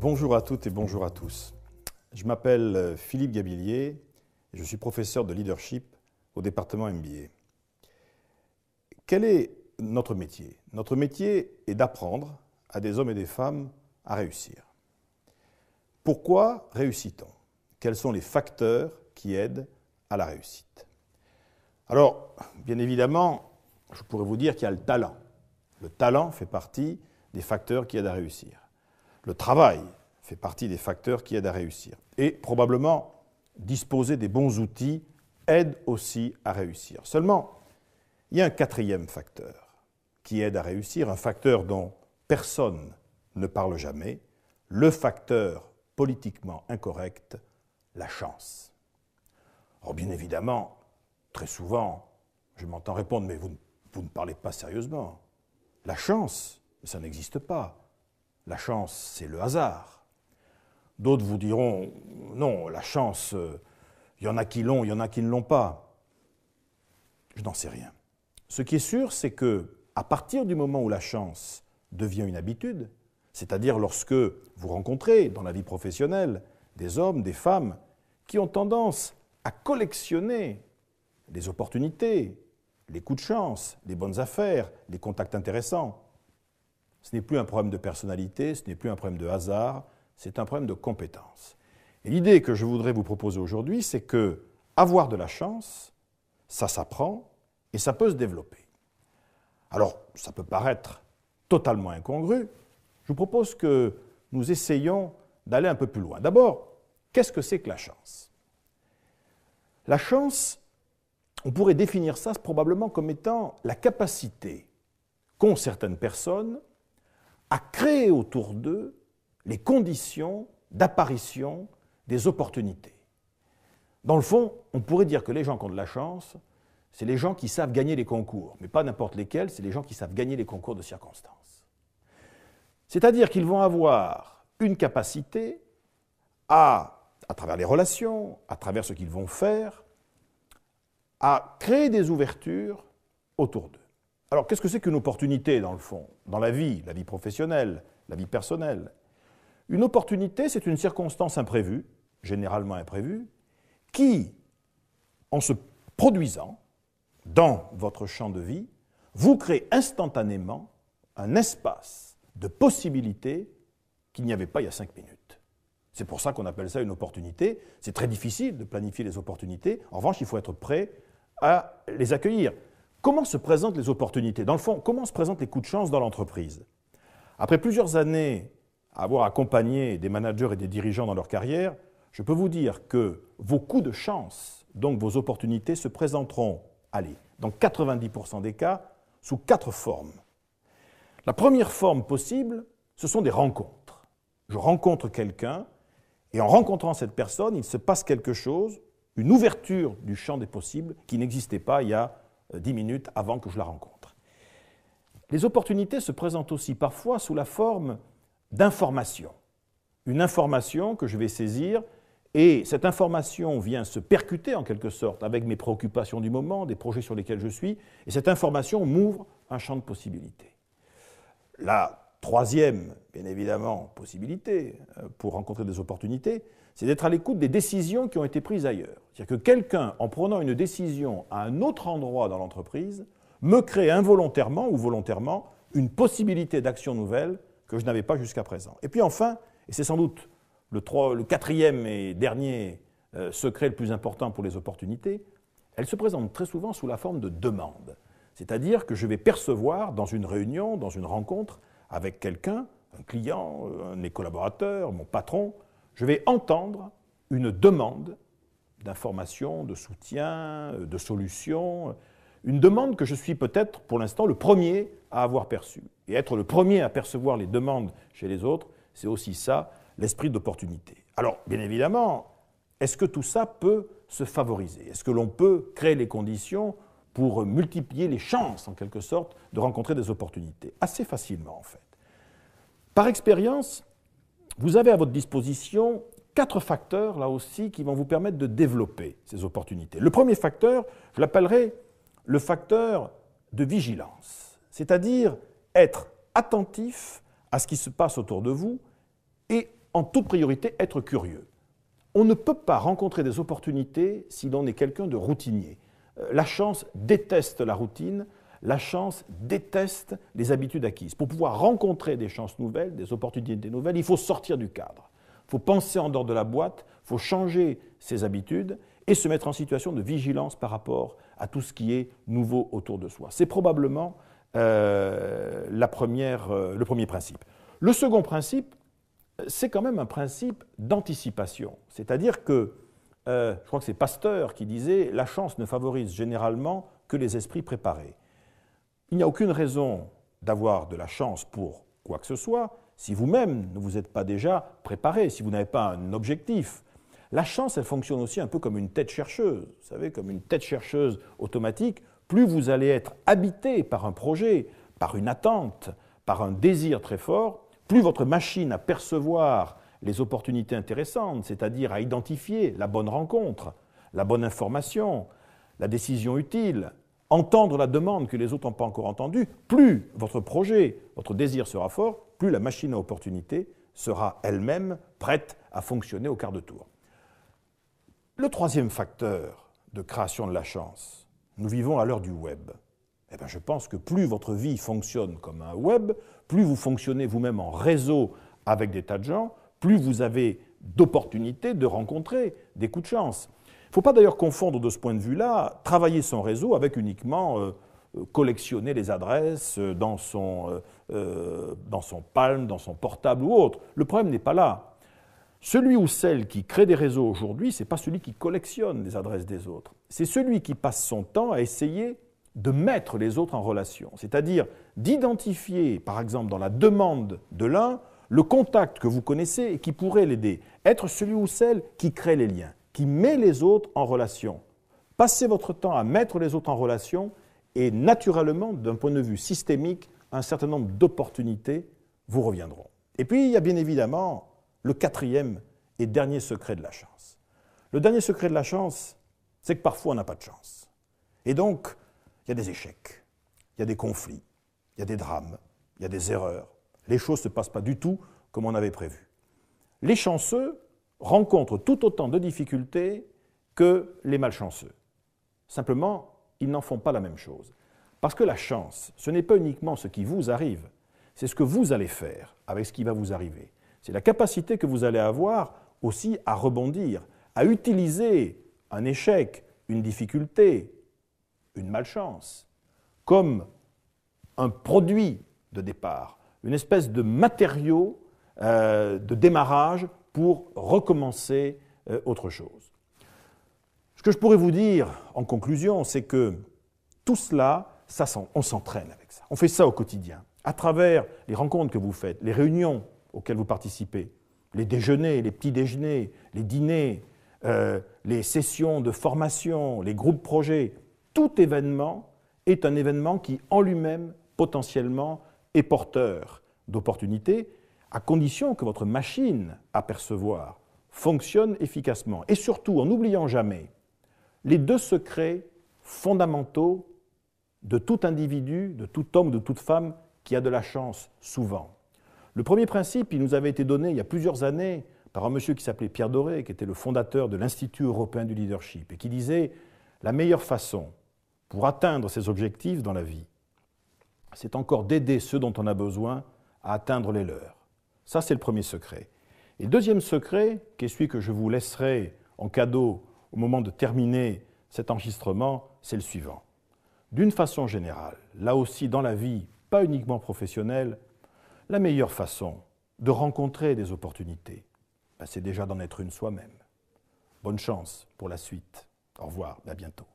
Bonjour à toutes et bonjour à tous. Je m'appelle Philippe Gabillier et je suis professeur de leadership au département MBA. Quel est notre métier? Notre métier est d'apprendre à des hommes et des femmes à réussir. Pourquoi réussit-on? Quels sont les facteurs qui aident à la réussite? Alors, bien évidemment, je pourrais vous dire qu'il y a le talent. Le talent fait partie des facteurs qui aident à réussir. Le travail fait partie des facteurs qui aident à réussir. Et probablement, disposer des bons outils aide aussi à réussir. Seulement, il y a un quatrième facteur qui aide à réussir, un facteur dont personne ne parle jamais, le facteur politiquement incorrect, la chance. Alors bien évidemment, très souvent, je m'entends répondre, mais vous ne parlez pas sérieusement. La chance, ça n'existe pas. La chance, c'est le hasard. D'autres vous diront, non, la chance, il y en a qui l'ont, il y en a qui ne l'ont pas. Je n'en sais rien. Ce qui est sûr, c'est qu'à partir du moment où la chance devient une habitude, c'est-à-dire lorsque vous rencontrez dans la vie professionnelle des hommes, des femmes qui ont tendance à collectionner les opportunités, les coups de chance, les bonnes affaires, les contacts intéressants, ce n'est plus un problème de personnalité, ce n'est plus un problème de hasard, c'est un problème de compétence. Et l'idée que je voudrais vous proposer aujourd'hui, c'est que avoir de la chance, ça s'apprend et ça peut se développer. Alors, ça peut paraître totalement incongru. Je vous propose que nous essayions d'aller un peu plus loin. D'abord, qu'est-ce que c'est que la chance? La chance, on pourrait définir ça probablement comme étant la capacité qu'ont certaines personnes à créer autour d'eux les conditions d'apparition des opportunités. Dans le fond, on pourrait dire que les gens qui ont de la chance, c'est les gens qui savent gagner les concours, mais pas n'importe lesquels, c'est les gens qui savent gagner les concours de circonstances. C'est-à-dire qu'ils vont avoir une capacité à travers les relations, à travers ce qu'ils vont faire, à créer des ouvertures autour d'eux. Alors, qu'est-ce que c'est qu'une opportunité, dans le fond, dans la vie professionnelle, la vie personnelle? Une opportunité, c'est une circonstance imprévue, généralement imprévue, qui, en se produisant dans votre champ de vie, vous crée instantanément un espace de possibilités qu'il n'y avait pas il y a 5 minutes. C'est pour ça qu'on appelle ça une opportunité. C'est très difficile de planifier les opportunités. En revanche, il faut être prêt à les accueillir. Comment se présentent les opportunités? Dans le fond, comment se présentent les coups de chance dans l'entreprise? Après plusieurs années à avoir accompagné des managers et des dirigeants dans leur carrière, je peux vous dire que vos coups de chance, donc vos opportunités, se présenteront, dans 90% des cas, sous 4 formes. La première forme possible, ce sont des rencontres. Je rencontre quelqu'un, et en rencontrant cette personne, il se passe quelque chose, une ouverture du champ des possibles qui n'existait pas il y a 10 minutes avant que je la rencontre. Les opportunités se présentent aussi parfois sous la forme d'informations. Une information que je vais saisir et cette information vient se percuter en quelque sorte avec mes préoccupations du moment, des projets sur lesquels je suis, et cette information m'ouvre un champ de possibilités. La troisième, bien évidemment, possibilité pour rencontrer des opportunités, c'est d'être à l'écoute des décisions qui ont été prises ailleurs. C'est-à-dire que quelqu'un, en prenant une décision à un autre endroit dans l'entreprise, me crée involontairement ou volontairement une possibilité d'action nouvelle que je n'avais pas jusqu'à présent. Et puis enfin, et c'est sans doute le quatrième et dernier secret le plus important pour les opportunités, elles se présentent très souvent sous la forme de demandes. C'est-à-dire que je vais percevoir dans une réunion, dans une rencontre avec quelqu'un, un client, un de mes collaborateurs, mon patron, je vais entendre une demande d'information, de soutien, de solution, une demande que je suis peut-être pour l'instant le premier à avoir perçue. Et être le premier à percevoir les demandes chez les autres, c'est aussi ça, l'esprit d'opportunité. Alors, bien évidemment, est-ce que tout ça peut se favoriser? Est-ce que l'on peut créer les conditions pour multiplier les chances, en quelque sorte, de rencontrer des opportunités? Assez facilement, en fait. Par expérience, vous avez à votre disposition 4 facteurs, là aussi, qui vont vous permettre de développer ces opportunités. Le premier facteur, je l'appellerai le facteur de vigilance, c'est-à-dire être attentif à ce qui se passe autour de vous et en toute priorité être curieux. On ne peut pas rencontrer des opportunités si l'on est quelqu'un de routinier. La chance déteste la routine, la chance déteste les habitudes acquises. Pour pouvoir rencontrer des chances nouvelles, des opportunités nouvelles, il faut sortir du cadre. Il faut penser en dehors de la boîte, il faut changer ses habitudes et se mettre en situation de vigilance par rapport à tout ce qui est nouveau autour de soi. C'est probablement le premier principe. Le second principe, c'est quand même un principe d'anticipation. C'est-à-dire que, je crois que c'est Pasteur qui disait « La chance ne favorise généralement que les esprits préparés ». Il n'y a aucune raison d'avoir de la chance pour quoi que ce soit si vous-même ne vous êtes pas déjà préparé, si vous n'avez pas un objectif. La chance, elle fonctionne aussi un peu comme une tête chercheuse. Vous savez, comme une tête chercheuse automatique, plus vous allez être habité par un projet, par une attente, par un désir très fort, plus votre machine à percevoir les opportunités intéressantes, c'est-à-dire à identifier la bonne rencontre, la bonne information, la décision utile, entendre la demande que les autres n'ont pas encore entendue, plus votre projet, votre désir sera fort, plus la machine à opportunités sera elle-même prête à fonctionner au quart de tour. Le troisième facteur de création de la chance, nous vivons à l'heure du web. Eh bien, je pense que plus votre vie fonctionne comme un web, plus vous fonctionnez vous-même en réseau avec des tas de gens, plus vous avez d'opportunités de rencontrer des coups de chance. Il ne faut pas d'ailleurs confondre de ce point de vue-là travailler son réseau avec uniquement collectionner les adresses dans son Palm, dans son portable ou autre. Le problème n'est pas là. Celui ou celle qui crée des réseaux aujourd'hui, ce n'est pas celui qui collectionne les adresses des autres. C'est celui qui passe son temps à essayer de mettre les autres en relation, c'est-à-dire d'identifier, par exemple, dans la demande de l'un, le contact que vous connaissez et qui pourrait l'aider. Être celui ou celle qui crée les liens, qui met les autres en relation. Passez votre temps à mettre les autres en relation et naturellement, d'un point de vue systémique, un certain nombre d'opportunités vous reviendront. Et puis, il y a bien évidemment le quatrième et dernier secret de la chance. Le dernier secret de la chance, c'est que parfois on n'a pas de chance. Et donc, il y a des échecs, il y a des conflits, il y a des drames, il y a des erreurs. Les choses ne se passent pas du tout comme on avait prévu. Les chanceux rencontrent tout autant de difficultés que les malchanceux. Simplement, ils n'en font pas la même chose. Parce que la chance, ce n'est pas uniquement ce qui vous arrive, c'est ce que vous allez faire avec ce qui va vous arriver. C'est la capacité que vous allez avoir aussi à rebondir, à utiliser un échec, une difficulté, une malchance, comme un produit de départ, une espèce de matériau de démarrage pour recommencer autre chose. Ce que je pourrais vous dire en conclusion, c'est que tout cela, on s'entraîne avec ça. On fait ça au quotidien, à travers les rencontres que vous faites, les réunions auxquelles vous participez, les déjeuners, les petits déjeuners, les dîners, les sessions de formation, les groupes projets. Tout événement est un événement qui, en lui-même, potentiellement, est porteur d'opportunités, à condition que votre machine à percevoir fonctionne efficacement. Et surtout, en n'oubliant jamais les deux secrets fondamentaux de tout individu, de tout homme, de toute femme qui a de la chance, souvent. Le premier principe, il nous avait été donné il y a plusieurs années par un monsieur qui s'appelait Pierre Doré, qui était le fondateur de l'Institut européen du leadership, et qui disait « La meilleure façon pour atteindre ses objectifs dans la vie, c'est encore d'aider ceux dont on a besoin à atteindre les leurs. » Ça, c'est le premier secret. Et le deuxième secret, qui est celui que je vous laisserai en cadeau au moment de terminer cet enregistrement, c'est le suivant. D'une façon générale, là aussi dans la vie, pas uniquement professionnelle, la meilleure façon de rencontrer des opportunités, c'est déjà d'en être une soi-même. Bonne chance pour la suite. Au revoir, à bientôt.